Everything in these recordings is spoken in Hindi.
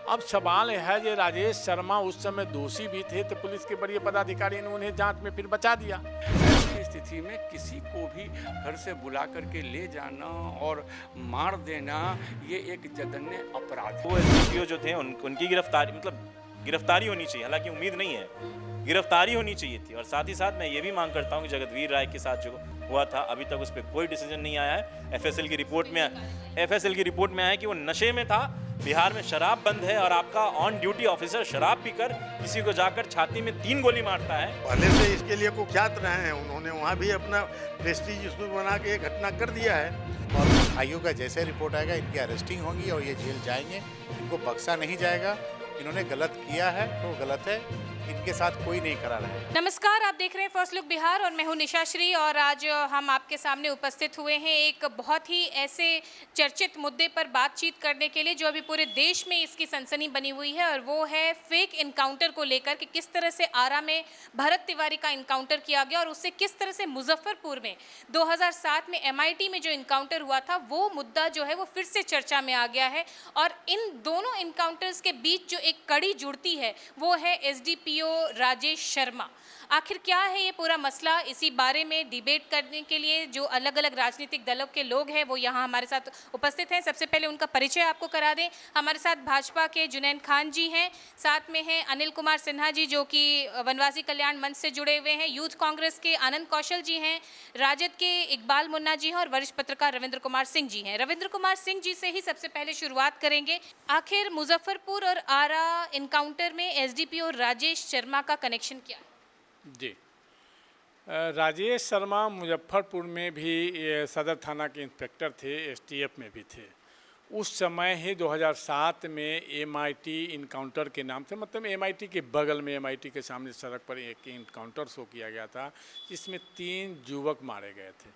अब सवाल है कि राजेश शर्मा उस समय दोषी भी थे, तो पुलिस के बड़े पदाधिकारी ने उन्हें जांच में फिर बचा दिया। ऐसी स्थिति में किसी को भी घर से बुला करके ले जाना और मार देना, ये एक जघन्य अपराध है। वो एसडीपीओ जो थे उनकी गिरफ्तारी, मतलब गिरफ्तारी होनी चाहिए, हालांकि उम्मीद नहीं है, गिरफ्तारी होनी चाहिए थी। और साथ ही साथ मैं ये भी मांग करता हूँ कि जगतवीर राय के साथ जो हुआ था, अभी तक उस पर कोई डिसीजन नहीं आया है। एफएसएल की रिपोर्ट में आया कि वो नशे में था। बिहार में शराब बंद है और आपका ऑन ड्यूटी ऑफिसर शराब पीकर किसी को जाकर छाती में 3 गोली मारता है। पहले से इसके लिए कुख्यात रहे हैं, उन्होंने वहाँ भी अपना प्रेस्टीज इसमें बना के घटना कर दिया है। और आयोग का जैसे रिपोर्ट आएगा इनकी अरेस्टिंग होगी और ये जेल जाएंगे, इनको बख्शा नहीं जाएगा। इन्होंने गलत किया है तो गलत है, इनके साथ कोई नहीं करा रहा है। नमस्कार, आप देख रहे हैं फर्स्ट लुक बिहार और मैं हूं निशा श्री। और आज हम आपके सामने उपस्थित हुए हैं एक बहुत ही ऐसे चर्चित मुद्दे पर बातचीत करने के लिए जो अभी पूरे देश में इसकी सनसनी बनी हुई है, और वो है फेक इनकाउंटर को लेकर कि किस तरह से आरा में भरत तिवारी का इनकाउंटर किया गया और उससे किस तरह से मुजफ्फरपुर में 2007 में MIT में जो इनकाउंटर हुआ था वो मुद्दा जो है वो फिर से चर्चा में आ गया है। और इन दोनों इनकाउंटर्स के बीच जो एक कड़ी जुड़ती है वो है SDPO राजेश शर्मा। आखिर क्या है ये पूरा मसला, इसी बारे में डिबेट करने के लिए जो अलग अलग राजनीतिक दलों के लोग हैं वो यहाँ हमारे साथ उपस्थित हैं। सबसे पहले उनका परिचय आपको करा दें। हमारे साथ भाजपा के जुनैन खान जी हैं, साथ में हैं अनिल कुमार सिन्हा जी जो कि वनवासी कल्याण मंच से जुड़े हुए हैं, यूथ कांग्रेस के आनंद कौशल जी हैं, राजद के इकबाल मुन्ना जी हैं और वरिष्ठ पत्रकार रविंद्र कुमार सिंह जी हैं। रविंद्र कुमार सिंह जी से ही सबसे पहले शुरुआत करेंगे। आखिर मुजफ्फरपुर और आरा इनकाउंटर में SDPO राजेश शर्मा का कनेक्शन क्या है? जी, राजेश शर्मा मुजफ्फरपुर में भी सदर थाना के इंस्पेक्टर थे, STF में भी थे। उस समय ही 2007 में MIT इनकाउंटर के नाम से, मतलब MIT के बगल में, MIT के सामने सड़क पर एक इनकाउंटर शो किया गया था जिसमें 3 युवक मारे गए थे।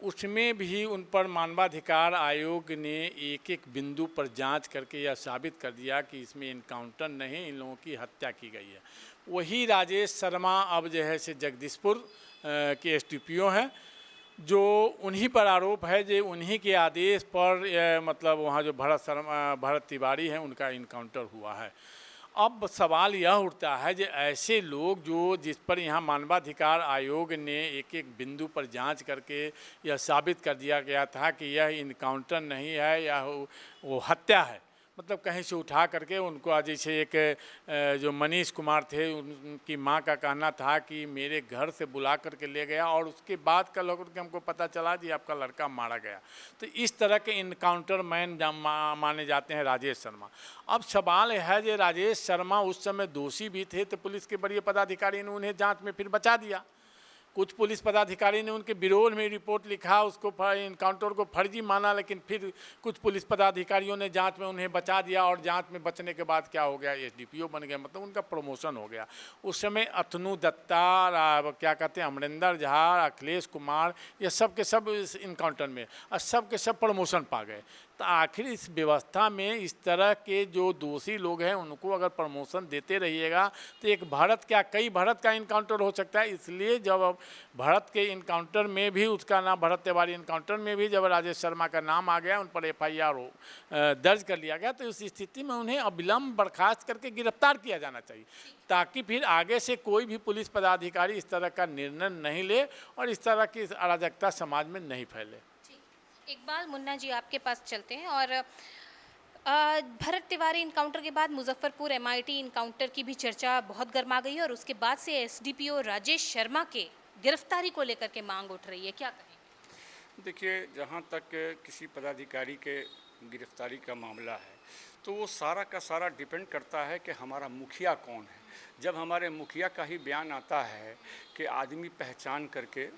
उसमें भी उन पर मानवाधिकार आयोग ने एक एक बिंदु पर जांच करके यह साबित कर दिया कि इसमें इनकाउंटर नहीं, इन लोगों की हत्या की गई है। वही राजेश शर्मा अब जो है से जगदीशपुर के SDPO हैं, जो उन्हीं पर आरोप है जो उन्हीं के आदेश पर मतलब वहाँ जो भरत तिवारी हैं उनका इनकाउंटर हुआ है। अब सवाल यह उठता है कि ऐसे लोग जो जिस पर यहाँ मानवाधिकार आयोग ने एक एक बिंदु पर जांच करके यह साबित कर दिया गया था कि यह इनकाउंटर नहीं है, यह वो हत्या है, मतलब कहीं से उठा करके उनको आज जैसे एक जो मनीष कुमार थे उनकी मां का कहना था कि मेरे घर से बुला करके ले गया और उसके बाद कल होकर के हमको पता चला कि आपका लड़का मारा गया। तो इस तरह के इनकाउंटर मैन माने जाते हैं राजेश शर्मा। अब सवाल है कि राजेश शर्मा उस समय दोषी भी थे, तो पुलिस के बड़े पदाधिकारी ने उन्हें जाँच में फिर बचा दिया। कुछ पुलिस पदाधिकारी ने उनके विरोध में रिपोर्ट लिखा, उसको इनकाउंटर को फर्जी माना, लेकिन फिर कुछ पुलिस पदाधिकारियों ने जांच में उन्हें बचा दिया और जांच में बचने के बाद क्या हो गया, SDPO बन गया, मतलब उनका प्रमोशन हो गया। उस समय अतनु दत्ता, क्या कहते हैं, अमरिंदर झा, अखिलेश कुमार, ये सब के सब इस इनकाउंटर में और सब के सब प्रमोशन पा गए। तो आखिर इस व्यवस्था में इस तरह के जो दोषी लोग हैं उनको अगर प्रमोशन देते रहिएगा तो एक भारत क्या कई भारत का इनकाउंटर हो सकता है। इसलिए जब भारत के इनकाउंटर में भी उसका नाम, भरत तिवारी इनकाउंटर में भी जब राजेश शर्मा का नाम आ गया, उन पर FIR दर्ज कर लिया गया, तो उस स्थिति में उन्हें अविलंब बर्खास्त करके गिरफ्तार किया जाना चाहिए, ताकि फिर आगे से कोई भी पुलिस पदाधिकारी इस तरह का निर्णय नहीं ले और इस तरह की अराजकता समाज में नहीं फैले। इकबाल मुन्ना जी, आपके पास चलते हैं। और भरत तिवारी इनकाउंटर के बाद मुजफ्फरपुर MIT इनकाउंटर की भी चर्चा बहुत गर्मा गई है और उसके बाद से SDPO राजेश शर्मा के गिरफ्तारी को लेकर के मांग उठ रही है, क्या कहेंगे? देखिए, जहाँ तक किसी पदाधिकारी के गिरफ्तारी का मामला है तो वो सारा का सारा डिपेंड करता है कि हमारा मुखिया कौन है। जब हमारे मुखिया का ही बयान आता है कि आदमी पहचान करके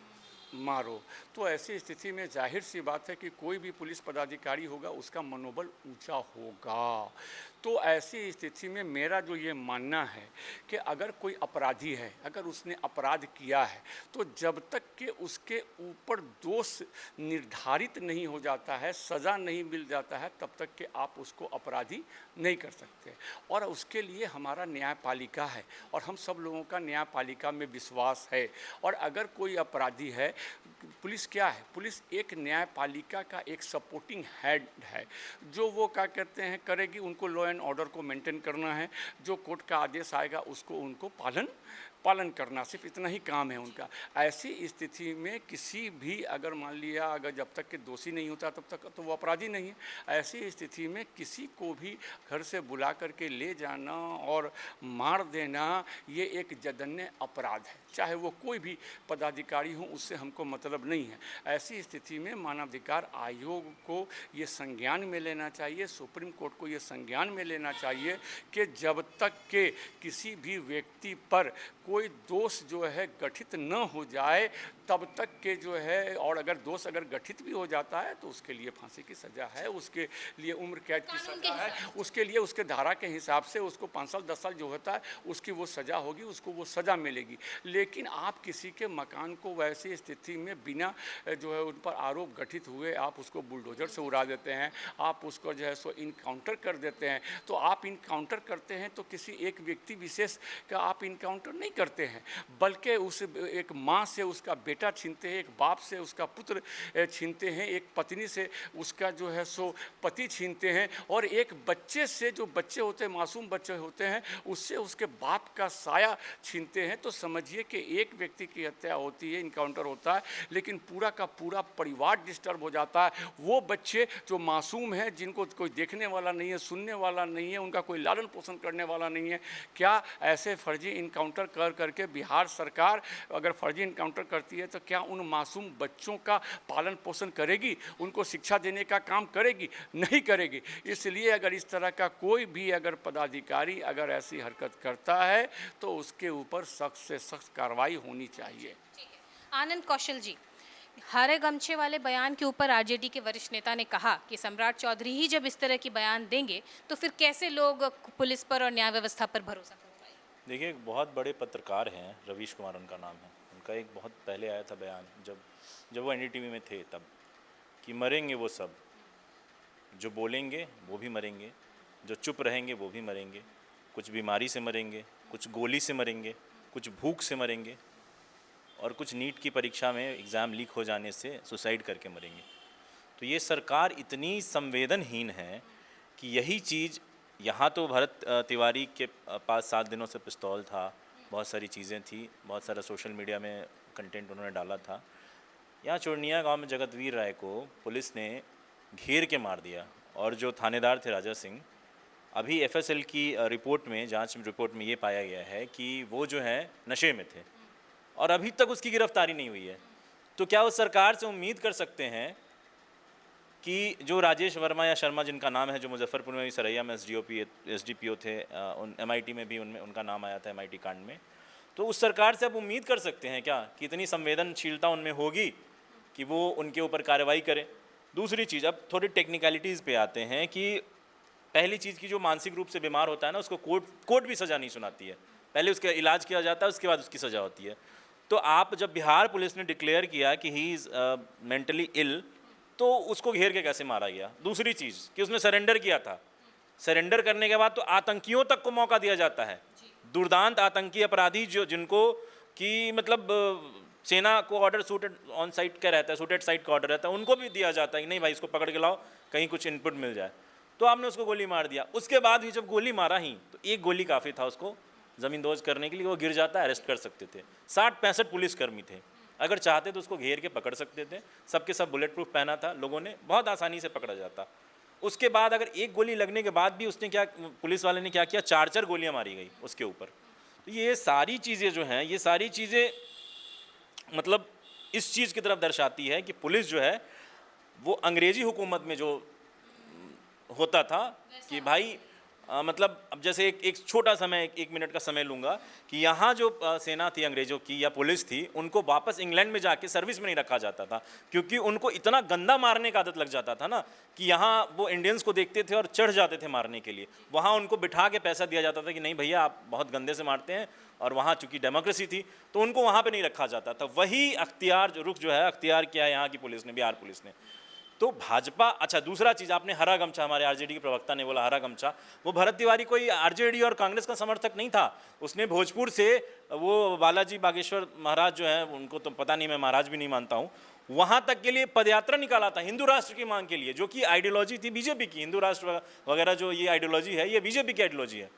मारो, तो ऐसी स्थिति में जाहिर सी बात है कि कोई भी पुलिस पदाधिकारी होगा उसका मनोबल ऊंचा होगा। तो ऐसी स्थिति में मेरा जो ये मानना है कि अगर कोई अपराधी है, अगर उसने अपराध किया है, तो जब तक कि उसके ऊपर दोष निर्धारित नहीं हो जाता है, सज़ा नहीं मिल जाता है, तब तक कि आप उसको अपराधी नहीं कर सकते। और उसके लिए हमारा न्यायपालिका है और हम सब लोगों का न्यायपालिका में विश्वास है। और अगर कोई अपराधी है, पुलिस क्या है, पुलिस एक न्यायपालिका का एक सपोर्टिंग हेड है, जो वो क्या कहते हैं करेगी, उनको लॉ एंड ऑर्डर को मेंटेन करना है, जो कोर्ट का आदेश आएगा उसको उनको पालन करना, सिर्फ इतना ही काम है उनका। ऐसी स्थिति में किसी भी, अगर मान लिया अगर जब तक कि दोषी नहीं होता तब तक तो वो अपराधी नहीं है। ऐसी स्थिति में किसी को भी घर से बुला करके ले जाना और मार देना ये एक जघन्य अपराध है, चाहे वो कोई भी पदाधिकारी हो, उससे हमको मतलब नहीं है। ऐसी स्थिति में मानवाधिकार आयोग को ये संज्ञान में लेना चाहिए, सुप्रीम कोर्ट को ये संज्ञान में लेना चाहिए कि जब तक के किसी भी व्यक्ति पर कोई दोष जो है गठित न हो जाए तब तक के जो है, और अगर दोष अगर गठित भी हो जाता है तो उसके लिए फांसी की सज़ा है, उसके लिए उम्र कैद की सज़ा है, उसके लिए उसके धारा के हिसाब से उसको 5 साल 10 साल जो होता है उसकी वो सज़ा होगी, उसको वो सज़ा मिलेगी। लेकिन आप किसी के मकान को वैसी स्थिति में बिना जो है उन पर आरोप गठित हुए आप उसको बुलडोजर से उड़ा देते हैं, आप उसको जो है सो इनकाउंटर कर देते हैं। तो आप इनकाउंटर करते हैं तो किसी एक व्यक्ति विशेष का आप इनकाउंटर नहीं करते हैं, बल्कि उस एक माँ से उसका बेटा छीनते हैं, एक बाप से उसका पुत्र छीनते हैं, एक पत्नी से उसका जो है सो पति छीनते हैं, और एक बच्चे से, जो बच्चे होते हैं मासूम बच्चे होते हैं, उससे उसके बाप का साया छीनते हैं। तो समझिए कि एक व्यक्ति की हत्या होती है, इनकाउंटर होता है, लेकिन पूरा का पूरा परिवार डिस्टर्ब हो जाता है। वो बच्चे जो मासूम हैं, जिनको कोई देखने वाला नहीं है, सुनने वाला नहीं है, उनका कोई लालन पोषण करने वाला नहीं है, क्या ऐसे फर्जी इनकाउंटर कर करके बिहार सरकार अगर फर्जी इनकाउंटर करती है तो क्या उन मासूम बच्चों का पालन पोषण करेगी, उनको शिक्षा देने का काम करेगी? नहीं करेगी। इसलिए अगर इस तरह का कोई भी अगर पदाधिकारी अगर ऐसी हरकत करता है तो उसके ऊपर सख्त से सख्त कार्रवाई होनी चाहिए। आनंद कौशल जी, हरे गमछे वाले बयान के ऊपर आरजेडी के वरिष्ठ नेता ने कहा कि सम्राट चौधरी ही जब इस तरह की बयान देंगे तो फिर कैसे लोग पुलिस पर और न्याय व्यवस्था पर भरोसा कर पाएंगे? देखिए, एक बहुत बड़े पत्रकार हैं, रवीश कुमार उनका नाम है, उनका एक बहुत पहले आया था बयान जब वो एनडीटीवी में थे तब, कि मरेंगे वो सब, जो बोलेंगे वो भी मरेंगे, जो चुप रहेंगे वो भी मरेंगे, कुछ बीमारी से मरेंगे, कुछ गोली से मरेंगे, कुछ भूख से मरेंगे, और कुछ नीट की परीक्षा में एग्ज़ाम लीक हो जाने से सुसाइड करके मरेंगे। तो ये सरकार इतनी संवेदनहीन है कि यही चीज़ यहाँ तो भरत तिवारी के पास 7 दिनों से पिस्तौल था, बहुत सारी चीज़ें थी, बहुत सारा सोशल मीडिया में कंटेंट उन्होंने डाला था। यहाँ चोरनिया गांव में जगतवीर राय को पुलिस ने घेर के मार दिया, और जो थानेदार थे राजा सिंह, अभी एफएसएल की रिपोर्ट में, जांच रिपोर्ट में ये पाया गया है कि वो जो है नशे में थे और अभी तक उसकी गिरफ्तारी नहीं हुई है। तो क्या उस सरकार से उम्मीद कर सकते हैं कि जो राजेश वर्मा या शर्मा जिनका नाम है, जो मुजफ्फरपुर में भी सरैया में एसडीपीओ थे, एमआईटी में भी उनका नाम आया था एमआईटी कांड में, तो उस सरकार से आप उम्मीद कर सकते हैं क्या कि इतनी संवेदनशीलता उनमें होगी कि वो उनके ऊपर कार्रवाई करें? दूसरी चीज़, अब थोड़ी टेक्निकलिटीज़ पे आते हैं कि पहली चीज़ की जो मानसिक रूप से बीमार होता है ना, उसको कोर्ट भी सज़ा नहीं सुनाती है, पहले उसका इलाज किया जाता है, उसके बाद उसकी सज़ा होती है। तो आप जब बिहार पुलिस ने डिक्लेयर किया कि ही इज़ मेंटली इल, तो उसको घेर के कैसे मारा गया? दूसरी चीज़ कि उसने सरेंडर किया था, सरेंडर करने के बाद तो आतंकियों तक को मौका दिया जाता है, दुर्दांत आतंकी अपराधी जिनको कि मतलब सेना को ऑर्डर सूटेड ऑन साइट का रहता है, सूटेड साइट का ऑर्डर रहता है, उनको भी दिया जाता है कि नहीं भाई इसको पकड़ के लाओ, कहीं कुछ इनपुट मिल जाए। तो आपने उसको गोली मार दिया, उसके बाद भी जब गोली मारा ही तो एक गोली काफ़ी था उसको ज़मींदोज करने के लिए, वो गिर जाता, अरेस्ट कर सकते थे। 60-65 पुलिसकर्मी थे, अगर चाहते तो उसको घेर के पकड़ सकते थे, सबके सब बुलेट प्रूफ पहना था, लोगों ने बहुत आसानी से पकड़ा जाता। उसके बाद अगर एक गोली लगने के बाद भी उसने क्या, पुलिस वाले ने क्या किया, 4 गोलियां मारी गई उसके ऊपर। तो ये सारी चीज़ें जो हैं, ये सारी चीज़ें मतलब इस चीज़ की तरफ दर्शाती है कि पुलिस जो है वो अंग्रेज़ी हुकूमत में जो होता था कि भाई मतलब अब जैसे एक छोटा समय, 1 मिनट का समय लूँगा कि यहाँ जो सेना थी अंग्रेज़ों की या पुलिस थी, उनको वापस इंग्लैंड में जाके सर्विस में नहीं रखा जाता था, क्योंकि उनको इतना गंदा मारने का आदत लग जाता था ना कि यहाँ वो इंडियंस को देखते थे और चढ़ जाते थे मारने के लिए। वहाँ उनको बिठा के पैसा दिया जाता था कि नहीं भैया आप बहुत गंदे से मारते हैं, और वहाँ चूँकि डेमोक्रेसी थी तो उनको वहाँ पर नहीं रखा जाता था। वही अख्तियार रुख जो है अख्तियार किया है यहाँ की पुलिस ने, बिहार पुलिस ने। तो भाजपा, अच्छा दूसरा चीज़, आपने हरा गमछा, हमारे आरजेडी के प्रवक्ता ने बोला हरा गमछा, वो भरत तिवारी कोई आरजेडी और कांग्रेस का समर्थक नहीं था। उसने भोजपुर से वो बालाजी बागेश्वर महाराज जो हैं, उनको तो पता नहीं, मैं महाराज भी नहीं मानता हूँ, वहां तक के लिए पदयात्रा निकाला था हिंदू राष्ट्र की मांग के लिए, जो कि आइडियोलॉजी थी बीजेपी की। हिंदू राष्ट्र वगैरह जो ये आइडियोलॉजी है, ये बीजेपी की आइडियोलॉजी है।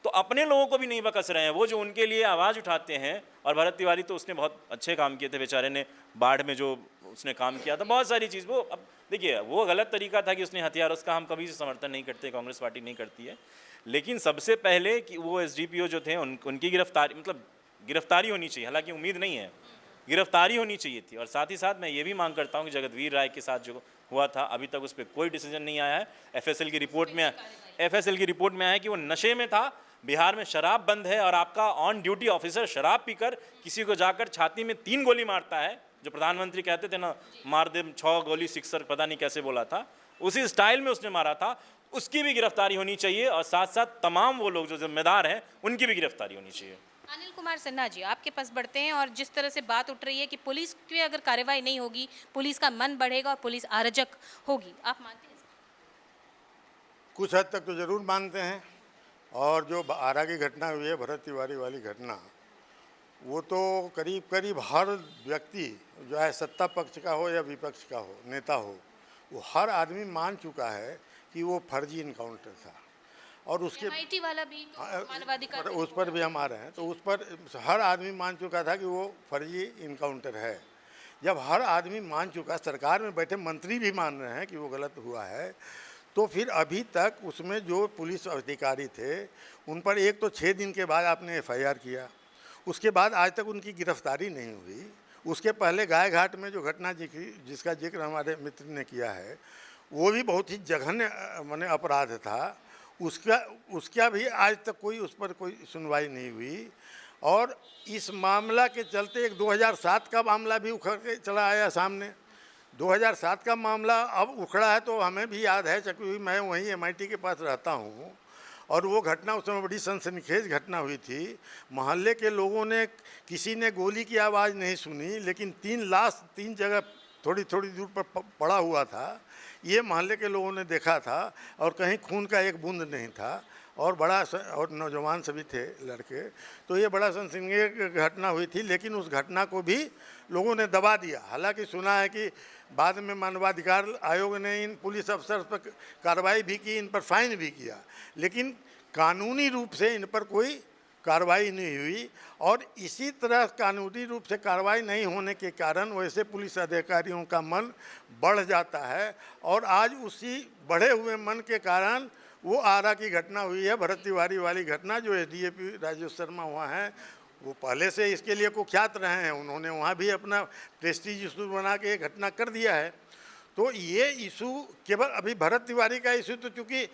तो अपने लोगों को भी नहीं बकस रहे हैं वो, जो उनके लिए आवाज़ उठाते हैं। और भरत तिवारी तो उसने बहुत अच्छे काम किए थे बेचारे ने, बाढ़ में जो उसने काम किया था, बहुत सारी चीज़। वो अब देखिए, वो गलत तरीका था कि उसने हथियार, उसका हम कभी समर्थन नहीं करते, कांग्रेस पार्टी नहीं करती है। लेकिन सबसे पहले कि वो एसडीपीओ जो थे उनकी गिरफ्तारी, मतलब गिरफ्तारी होनी चाहिए। हालांकि उम्मीद नहीं है, गिरफ्तारी होनी चाहिए थी। और साथ ही साथ मैं ये भी मांग करता हूँ कि जगतवीर राय के साथ जो हुआ था, अभी तक उस पर कोई डिसीजन नहीं आया है। एफएसएल की रिपोर्ट में आया है कि वो नशे में था। बिहार में शराब बंद है और आपका ऑन ड्यूटी ऑफिसर शराब पीकर किसी को जाकर छाती में 3 गोली मारता है, जो प्रधानमंत्री कहते थे ना, मार दे 6 गोली सिक्सर, पता नहीं कैसे बोला था, उसी स्टाइल में उसने मारा था। उसकी भी गिरफ्तारी होनी चाहिए और साथ साथ तमाम वो लोग जो जिम्मेदार हैं उनकी भी गिरफ्तारी होनी चाहिए। अनिल कुमार सिन्हा जी, आपके पास बढ़ते हैं। और जिस तरह से बात उठ रही है कि पुलिस की अगर कार्रवाई नहीं होगी, पुलिस का मन बढ़ेगा और पुलिस अराजक होगी, आप मानते हैं? कुछ हद तक तो ज़रूर मानते हैं। और जो आरा की घटना हुई है, भरत तिवारी वाली घटना, वो तो करीब करीब हर व्यक्ति, जो है सत्ता पक्ष का हो या विपक्ष का हो, नेता हो, वो हर आदमी मान चुका है कि वो फर्जी इनकाउंटर था। और उसके MIT वाला भी तो मानवाधिकार उस पर भी हम आ रहे हैं, तो उस पर हर आदमी मान चुका था कि वो फर्जी इनकाउंटर है। जब हर आदमी मान चुका, सरकार में बैठे मंत्री भी मान रहे हैं कि वो गलत हुआ है, तो फिर अभी तक उसमें जो पुलिस अधिकारी थे उन पर एक तो 6 दिन के बाद आपने FIR किया, उसके बाद आज तक उनकी गिरफ्तारी नहीं हुई। उसके पहले गाय घाट में जो घटना जिसका जिक्र हमारे मित्र ने किया है, वो भी बहुत ही जघन्य माने अपराध था। उसका भी आज तक उस पर कोई सुनवाई नहीं हुई। और इस मामला के चलते एक 2007 का मामला भी उखड़ के चला आया सामने। 2007 का मामला अब उखड़ा है तो हमें भी याद है, क्योंकि मैं वहीं MIT के पास रहता हूँ। और वो घटना उस समय बड़ी सनसनीखेज घटना हुई थी। मोहल्ले के लोगों ने, किसी ने गोली की आवाज़ नहीं सुनी, लेकिन 3 लाश 3 जगह थोड़ी थोड़ी दूर पर पड़ा हुआ था। ये मोहल्ले के लोगों ने देखा था और कहीं खून का एक बूंद नहीं था। और और नौजवान सभी थे लड़के। तो ये बड़ा सनसनीखेज घटना हुई थी, लेकिन उस घटना को भी लोगों ने दबा दिया। हालांकि सुना है कि बाद में मानवाधिकार आयोग ने इन पुलिस अफसर पर कार्रवाई भी की, इन पर फाइन भी किया, लेकिन कानूनी रूप से इन पर कोई कार्रवाई नहीं हुई। और इसी तरह कानूनी रूप से कार्रवाई नहीं होने के कारण वैसे पुलिस अधिकारियों का मन बढ़ जाता है। और आज उसी बढ़े हुए मन के कारण वो आरा की घटना हुई है, भरत तिवारी वाली घटना, जो SDAP राजेश शर्मा हुआ है, वो पहले से इसके लिए कुख्यात रहे हैं। उन्होंने वहाँ भी अपना प्रेस्टीज इशू बना के घटना कर दिया है। तो ये इशू केवल अभी भरत तिवारी का इशू तो चूँकि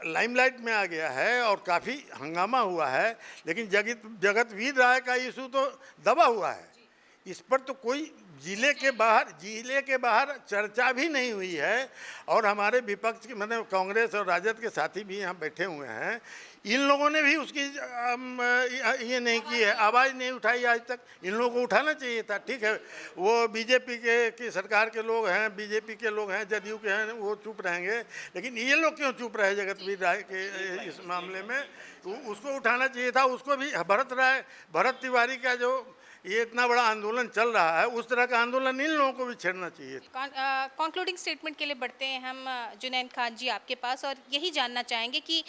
लाइमलाइट में आ गया है और काफ़ी हंगामा हुआ है, लेकिन जगतवीर राय का इशू तो दबा हुआ है। इस पर तो कोई जिले के बाहर चर्चा भी नहीं हुई है। और हमारे विपक्ष के, मतलब कांग्रेस और राजद के साथी भी यहाँ बैठे हुए हैं, इन लोगों ने भी उसकी ये नहीं की है, आवाज़ नहीं उठाई आज तक। इन लोगों को उठाना चाहिए था। ठीक है, वो बीजेपी की सरकार के लोग हैं, बीजेपी के लोग हैं, जदयू के हैं, वो चुप रहेंगे, लेकिन ये लोग क्यों चुप रहे जगतवीर राय के इस मामले में? उसको उठाना चाहिए था। उसको भी भरत तिवारी का जो ये इतना बड़ा आंदोलन चल रहा है, उस तरह का आंदोलन इन लोगों को भी छेड़ना चाहिए। कंक्लूडिंग स्टेटमेंट के लिए बढ़ते हैं हम जुनैन खान जी आपके पास, और यही जानना चाहेंगे कि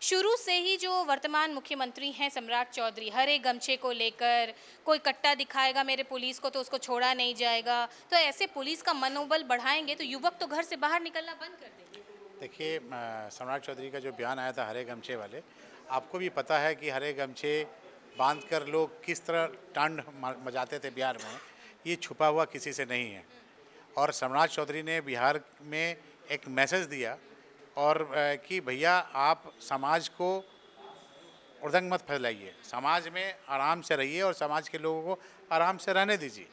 शुरू से ही जो वर्तमान मुख्यमंत्री हैं सम्राट चौधरी, हरे गमछे को लेकर कोई कट्टा दिखाएगा मेरे पुलिस को तो उसको छोड़ा नहीं जाएगा, तो ऐसे पुलिस का मनोबल बढ़ाएंगे तो युवक तो घर से बाहर निकलना बंद कर देंगे। देखिए, सम्राट चौधरी का जो बयान आया था हरे गमछे वाले, आपको भी पता है कि हरे गमछे बांधकर लोग किस तरह टांड मचाते थे बिहार में, ये छुपा हुआ किसी से नहीं है। और सम्राट चौधरी ने बिहार में एक मैसेज दिया और कि भैया आप समाज को उर्दंग मत फैलाइए, समाज में आराम से रहिए और समाज के लोगों को आराम से रहने दीजिए।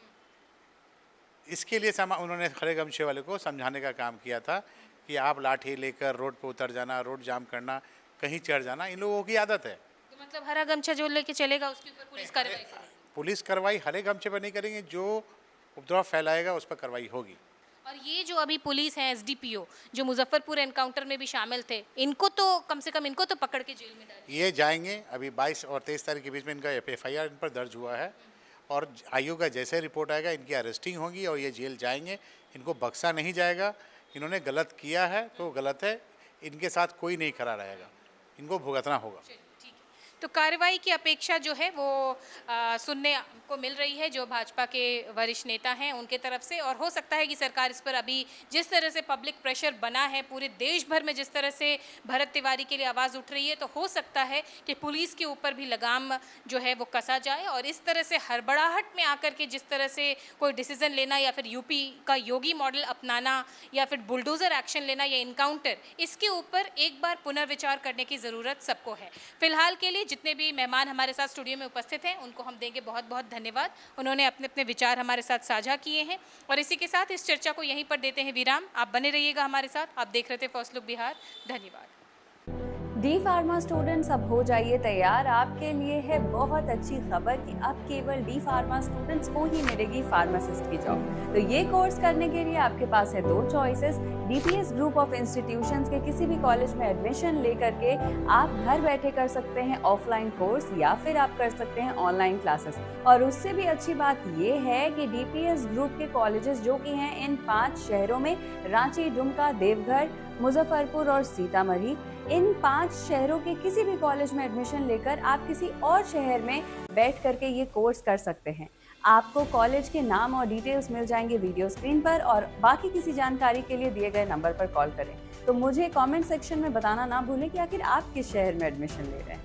इसके लिए उन्होंने हरे गमछे वाले को समझाने का काम किया था कि आप लाठी लेकर रोड पर उतर जाना, रोड जाम करना, कहीं चढ़ जाना, इन लोगों की आदत है। तो मतलब हरा गमछा जो लेके चलेगा उसके ऊपर पुलिस कार्रवाई करेगी? पुलिस कार्रवाई हरे गमछे पर नहीं करेंगे, जो उपद्रव फैलाएगा उस पर कार्रवाई होगी। और ये जो अभी पुलिस है SDPO जो मुजफ्फरपुर एनकाउंटर में भी शामिल थे, इनको तो कम से कम इनको तो पकड़ के जेल में डालिए। ये जाएंगे, अभी 22 और 23 तारीख के बीच में इनका FIR इन पर दर्ज हुआ है और आयोग का जैसे रिपोर्ट आएगा इनकी अरेस्टिंग होगी और ये जेल जाएंगे, इनको बख्शा नहीं जाएगा। इन्होंने गलत किया है तो गलत है, इनके साथ कोई नहीं खड़ा रहेगा, इनको भुगतना होगा। तो कार्रवाई की अपेक्षा जो है वो सुनने को मिल रही है जो भाजपा के वरिष्ठ नेता हैं उनके तरफ से, और हो सकता है कि सरकार इस पर अभी जिस तरह से पब्लिक प्रेशर बना है पूरे देश भर में, जिस तरह से भरत तिवारी के लिए आवाज़ उठ रही है, तो हो सकता है कि पुलिस के ऊपर भी लगाम जो है वो कसा जाए और इस तरह से हड़बड़ाहट में आकर के जिस तरह से कोई डिसीजन लेना या फिर यूपी का योगी मॉडल अपनाना या फिर बुलडोज़र एक्शन लेना या इनकाउंटर, इसके ऊपर एक बार पुनर्विचार करने की ज़रूरत सबको है। फिलहाल के लिए जितने भी मेहमान हमारे साथ स्टूडियो में उपस्थित हैं उनको हम देंगे बहुत बहुत धन्यवाद। उन्होंने अपने अपने विचार हमारे साथ साझा किए हैं और इसी के साथ इस चर्चा को यहीं पर देते हैं विराम। आप बने रहिएगा हमारे साथ। आप देख रहे थे फर्स्ट लुक बिहार। धन्यवाद। डी फार्मा स्टूडेंट्स अब हो जाइए तैयार। आपके लिए है बहुत अच्छी खबर कि अब केवल डी फार्मा स्टूडेंट्स को ही मिलेगी फार्मासिस्ट की जॉब। तो ये कोर्स करने के लिए आपके पास है दो choices. DPS group of institutions के किसी भी कॉलेज में एडमिशन लेकर के आप घर बैठे कर सकते हैं ऑफलाइन कोर्स या फिर आप कर सकते हैं ऑनलाइन क्लासेस। और उससे भी अच्छी बात ये है कि डीपीएस ग्रुप के कॉलेजेस जो कि हैं इन 5 शहरों में, रांची, दुमका, देवघर, मुजफ्फरपुर और सीतामढ़ी, इन 5 शहरों के किसी भी कॉलेज में एडमिशन लेकर आप किसी और शहर में बैठ करके ये कोर्स कर सकते हैं। आपको कॉलेज के नाम और डिटेल्स मिल जाएंगे वीडियो स्क्रीन पर, और बाकी किसी जानकारी के लिए दिए गए नंबर पर कॉल करें। तो मुझे कमेंट सेक्शन में बताना ना भूलें कि आखिर आप किस शहर में एडमिशन ले रहे हैं।